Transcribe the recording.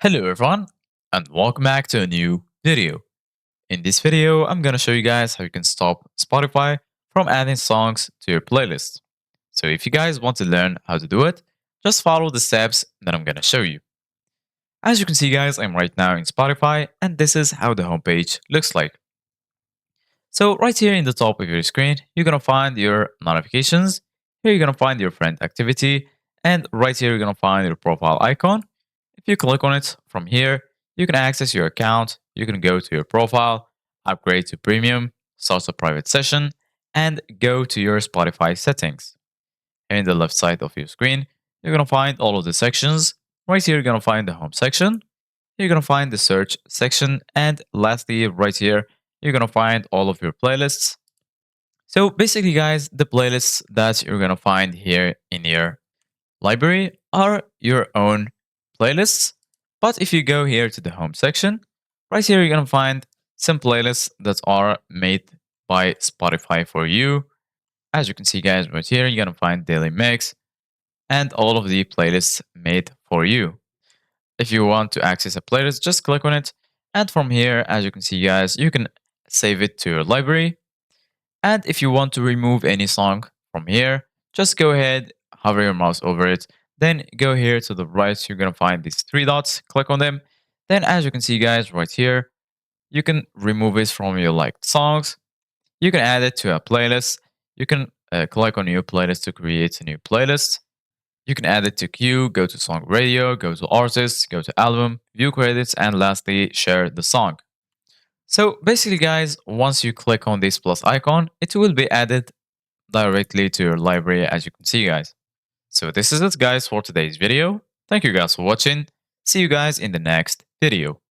Hello everyone and welcome back to a new video. In this video, I'm gonna show you guys how you can stop Spotify from adding songs to your playlist. So if you guys want to learn how to do it, just follow the steps that I'm gonna show you. As you can see guys, I'm right now in Spotify and this is how the homepage looks like. So right here in the top of your screen, you're gonna find your notifications. Here you're gonna find your friend activity and right here you're gonna find your profile icon. If you click on it from here, you can access your account. You can go to your profile, upgrade to premium, start a private session, and go to your Spotify settings. Here in the left side of your screen, you're going to find all of the sections. Right here, you're going to find the home section. You're going to find the search section. And lastly, right here, you're going to find all of your playlists. So basically, guys, the playlists that you're going to find here in your library are your own playlists. But if you go here to the home section, right here, you're going to find some playlists that are made by Spotify for you. As you can see, guys, right here, you're going to find Daily Mix and all of the playlists made for you. If you want to access a playlist, just click on it. And from here, as you can see, guys, you can save it to your library. And if you want to remove any song from here, just go ahead, hover your mouse over it. Then go here to the right. You're going to find these three dots. Click on them. Then as you can see, guys, right here, you can remove it from your liked songs. You can add it to a playlist. You can click on new playlist to create a new playlist. You can add it to queue, go to song radio, go to artists, go to album, view credits, and lastly, share the song. So basically, guys, once you click on this plus icon, it will be added directly to your library, as you can see, guys. So this is it, guys, for today's video. Thank you guys for watching. See you guys in the next video.